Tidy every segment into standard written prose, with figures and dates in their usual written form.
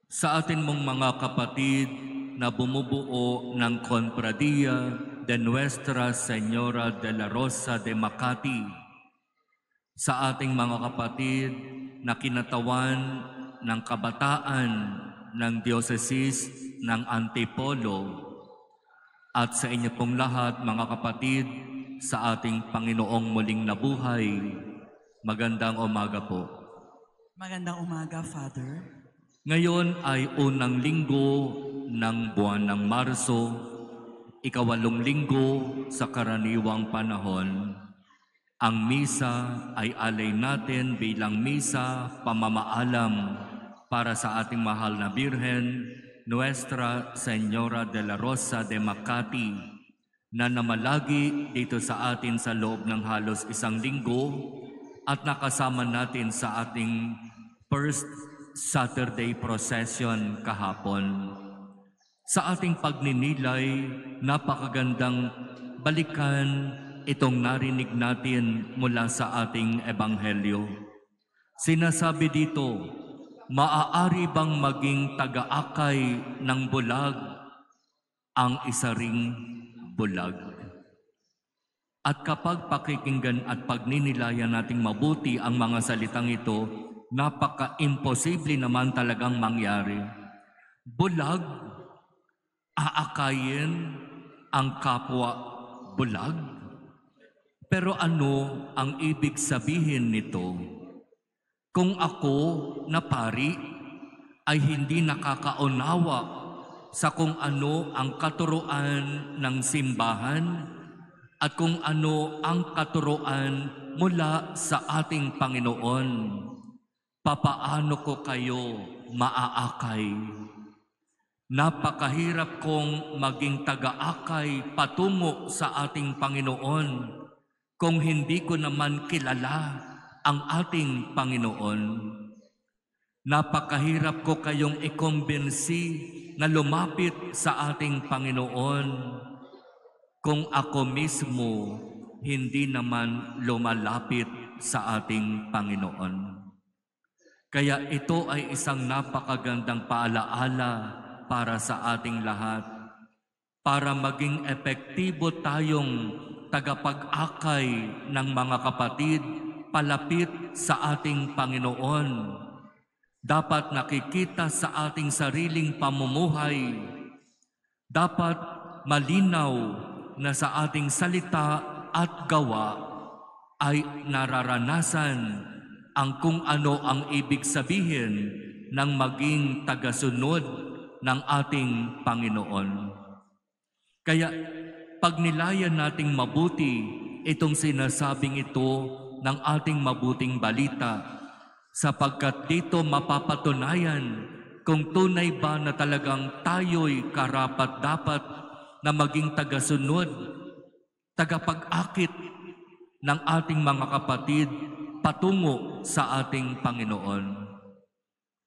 Sa atin mong mga kapatid na bumubuo ng Confradia de Nuestra Señora de la Rosa de Makati, sa ating mga kapatid na kinatawan ng kabataan ng Diocese ng Antipolo, at sa inyo pong lahat mga kapatid sa ating Panginoong muling nabuhay, magandang umaga po. Magandang umaga, Father. Ngayon ay unang linggo ng buwan ng Marso, ikawalong linggo sa karaniwang panahon. Ang misa ay alay natin bilang misa pamamaalam para sa ating mahal na Birhen, Nuestra Señora de la Rosa de Makati, na namalagi dito sa atin sa loob ng halos isang linggo at nakasama natin sa ating First Saturday procession kahapon. Sa ating pagninilay, napakagandang balikan itong narinig natin mula sa ating ebanghelyo. Sinasabi dito, maaari bang maging taga-akay ng bulag ang isa ring bulag? At kapag pakikinggan at pagninilayan nating mabuti ang mga salitang ito, napaka-imposible naman talagang mangyari. Bulag, aakayin ang kapwa bulag? Pero ano ang ibig sabihin nito? Kung ako na pari ay hindi nakakaunawa sa kung ano ang katuruan ng simbahan at kung ano ang katuruan mula sa ating Panginoon, papaano ko kayo maaakay? Napakahirap kong maging taga-akay patungo sa ating Panginoon kung hindi ko naman kilala ang ating Panginoon. Napakahirap ko kayong ikumbinsi na lumapit sa ating Panginoon kung ako mismo hindi naman lumalapit sa ating Panginoon. Kaya ito ay isang napakagandang paalaala para sa ating lahat, para maging epektibo tayong tagapag-akay ng mga kapatid palapit sa ating Panginoon. Dapat nakikita sa ating sariling pamumuhay, dapat malinaw na sa ating salita at gawa ay nararanasan ang kung ano ang ibig sabihin ng maging tagasunod ng ating Panginoon. Kaya pagnilayan nating mabuti itong sinasabing ito ng ating mabuting balita, sapagkat dito mapapatunayan kung tunay ba na talagang tayo'y karapat-dapat na maging tagasunod, tagapag-akit ng ating mga kapatid patungo sa ating Panginoon.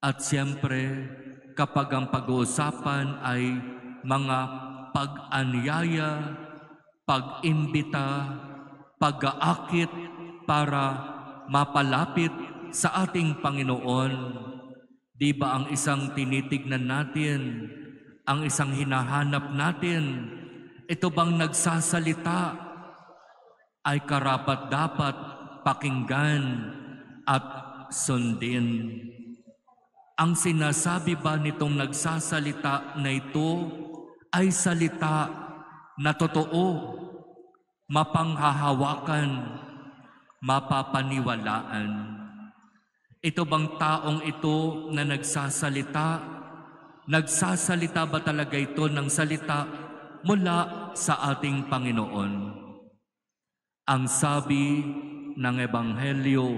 At siyempre, kapag ang pag-uusapan ay mga pag-anyaya, pag-imbita, pag-aakit para mapalapit sa ating Panginoon, di ba ang isang tinitignan natin, ang isang hinahanap natin, ito bang nagsasalita ay karapat-dapat pakinggan at sundin? Ang sinasabi ba nitong nagsasalita na ito ay salita na totoo, mapanghahawakan, mapapaniwalaan? Ito bang taong ito na nagsasalita ba talaga ito ng salita mula sa ating Panginoon? Ang sabi ng Ebanghelyo,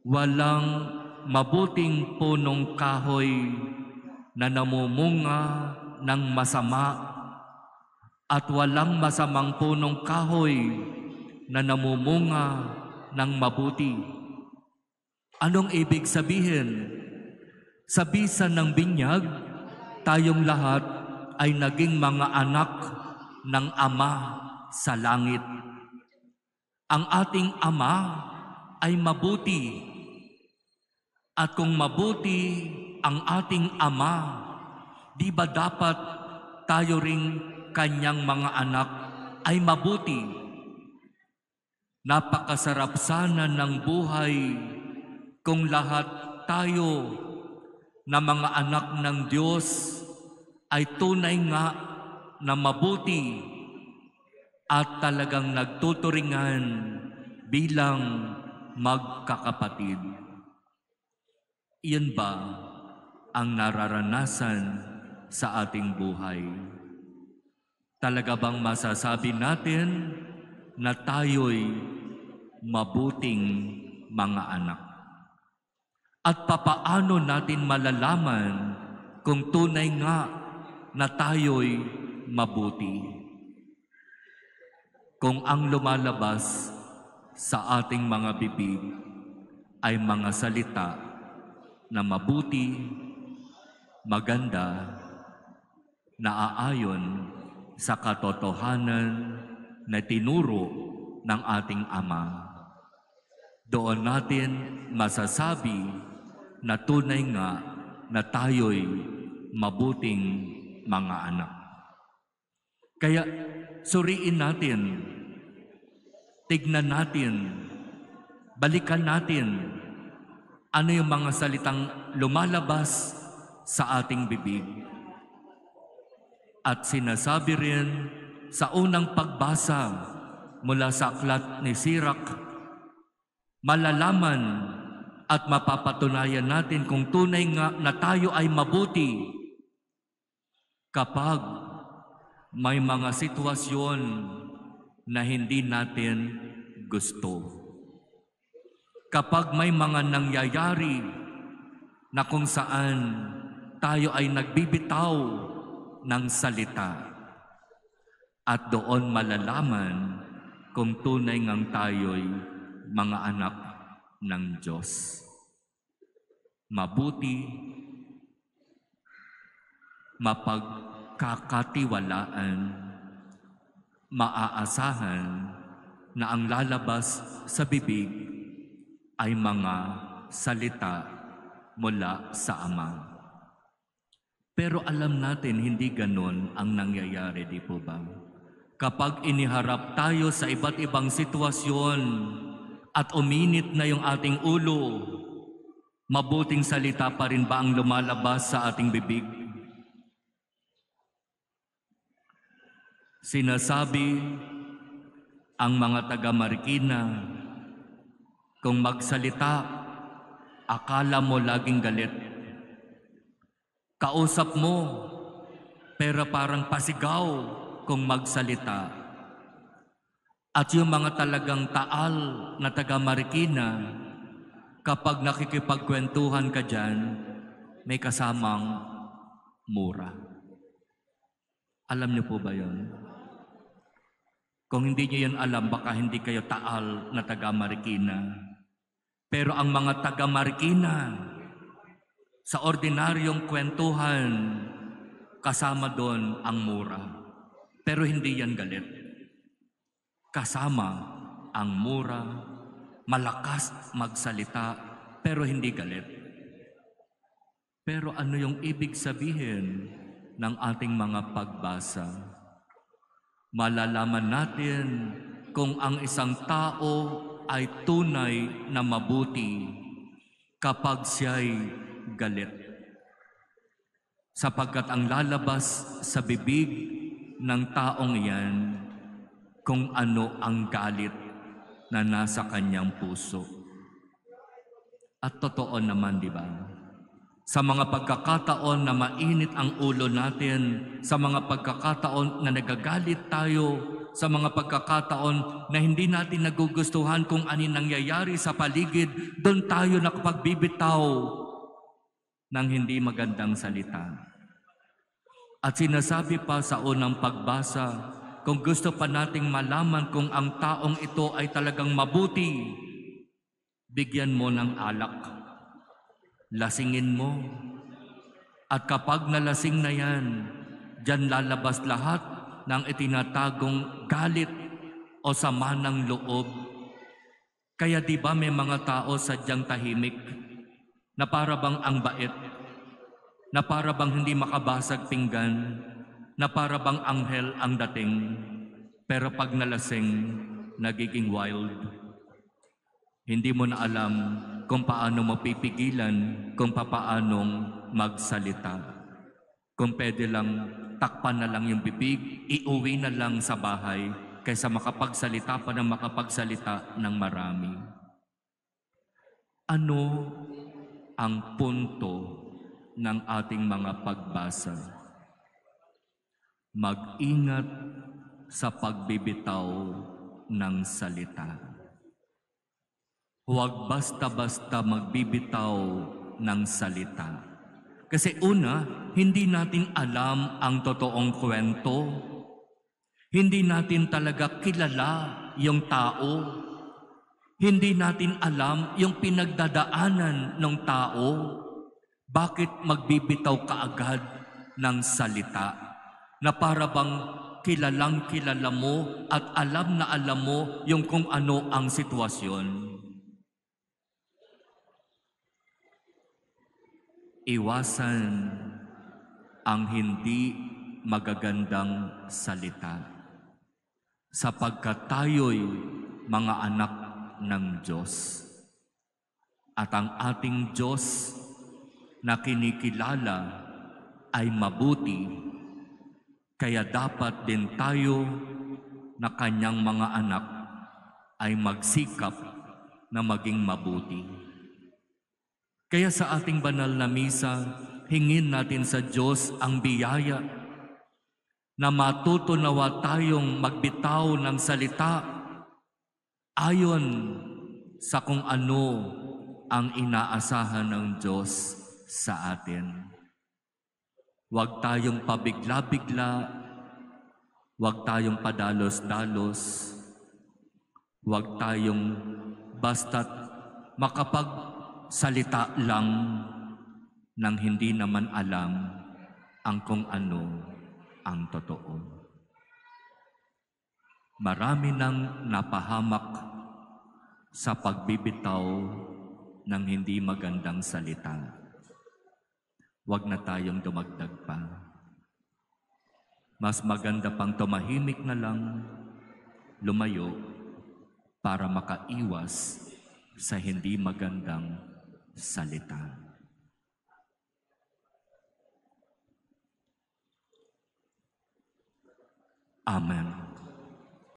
walang mabuting punong kahoy na namumunga ng masama at walang masamang punong kahoy na namumunga ng mabuti. Anong ibig sabihin? Sa bisa ng binyag, tayong lahat ay naging mga anak ng Ama sa langit. Ang ating Ama ay mabuti. At kung mabuti ang ating Ama, di ba dapat tayo ring kanyang mga anak ay mabuti? Napakasarap sana ng buhay kung lahat tayo na mga anak ng Diyos ay tunay nga na mabuti at talagang nagtuturingan bilang magkakapatid. Iyan ba ang nararanasan sa ating buhay? Talaga bang masasabi natin na tayo'y mabuting mga anak? At papaano natin malalaman kung tunay nga na tayo'y mabuti? Kung ang lumalabas sa ating mga bibig ay mga salita na mabuti, maganda, naaayon sa katotohanan na tinuro ng ating Ama, doon natin masasabi na tunay nga na tayo'y mabuting mga anak. Kaya suriin natin, tignan natin, balikan natin ano yung mga salitang lumalabas sa ating bibig. At sinasabi rin sa unang pagbasa mula sa aklat ni Sirach, malalaman at mapapatunayan natin kung tunay nga na tayo ay mabuti kapag may mga sitwasyon na hindi natin gusto. Kapag may mga nangyayari na kung saan tayo ay nagbibitaw ng salita, at doon malalaman kung tunay ngang tayo'y mga anak ng Diyos. Mabuti, mapagkakatiwalaan, maaasahan na ang lalabas sa bibig ay mga salita mula sa Ama. Pero alam natin hindi ganon ang nangyayari, di po ba? Kapag iniharap tayo sa iba't ibang sitwasyon at uminit na yung ating ulo, mabuting salita pa rin ba ang lumalabas sa ating bibig? Sinasabi ang mga taga-Marikina, kung magsalita, akala mo laging galit. Kausap mo, pero parang pasigaw kung magsalita. At yung mga talagang taal na taga-Marikina, kapag nakikipagkwentuhan ka dyan, may kasamang mura. Alam niyo po ba yun? Kung hindi niyo yan alam, baka hindi kayo taal na taga-Marikina. Pero ang mga taga-Marikina, sa ordinaryong kwentuhan, kasama doon ang mura. Pero hindi yan galit. Kasama ang mura, malakas magsalita, pero hindi galit. Pero ano yung ibig sabihin ng ating mga pagbasa? Malalaman natin kung ang isang tao ay tunay na mabuti kapag siya'y galit. Sapagkat ang lalabas sa bibig ng taong iyan kung ano ang galit na nasa kanyang puso. At totoo naman, di ba? Sa mga pagkakataon na mainit ang ulo natin, sa mga pagkakataon na nagagalit tayo, sa mga pagkakataon na hindi natin nagugustuhan kung ano nangyayari sa paligid, doon tayo nakapagbibitaw ng hindi magandang salita. At sinasabi pa sa unang pagbasa, kung gusto pa nating malaman kung ang taong ito ay talagang mabuti, bigyan mo ng alak. Lasingin mo. At kapag nalasing na yan, diyan lalabas lahat ng itinatagong galit o sama ng loob. Kaya di ba may mga tao sadyang tahimik na para bang ang bait, na para bang hindi makabasag pinggan, na para bang anghel ang dating, pero pag nalasing, nagiging wild. Hindi mo na alam kung paano mo pipigilan, kung papaanong magsalita. Kung pwede lang, takpan na lang yung bibig, iuwi na lang sa bahay, kaysa makapagsalita pa ng makapagsalita ng marami. Ano ang punto ng ating mga pagbasa? Mag-ingat sa pagbibitaw ng salita. Huwag basta-basta magbibitaw ng salita. Kasi una, hindi natin alam ang totoong kwento. Hindi natin talaga kilala yung tao. Hindi natin alam yung pinagdadaanan ng tao. Bakit magbibitaw ka agad ng salita na para bang kilalang kilala mo at alam na alam mo yung kung ano ang sitwasyon? Iwasan ang hindi magagandang salita sapagkat tayo'y mga anak ng Diyos. At ang ating Diyos na kinikilala ay mabuti, kaya dapat din tayo na kanyang mga anak ay magsikap na maging mabuti. Kaya sa ating banal na misa, hingin natin sa Diyos ang biyaya na matuto nawa tayong magbitaw ng salita ayon sa kung ano ang inaasahan ng Diyos sa atin. Huwag tayong pabigla-bigla, huwag tayong padalos-dalos, huwag tayong basta't makapagsalita lang nang hindi naman alam ang kung ano ang totoo. Marami nang napahamak sa pagbibitaw ng hindi magandang salita. Huwag na tayong dumagdag pa. Mas maganda pang tumahimik na lang, lumayo, para makaiwas sa hindi magandang salita. Amen.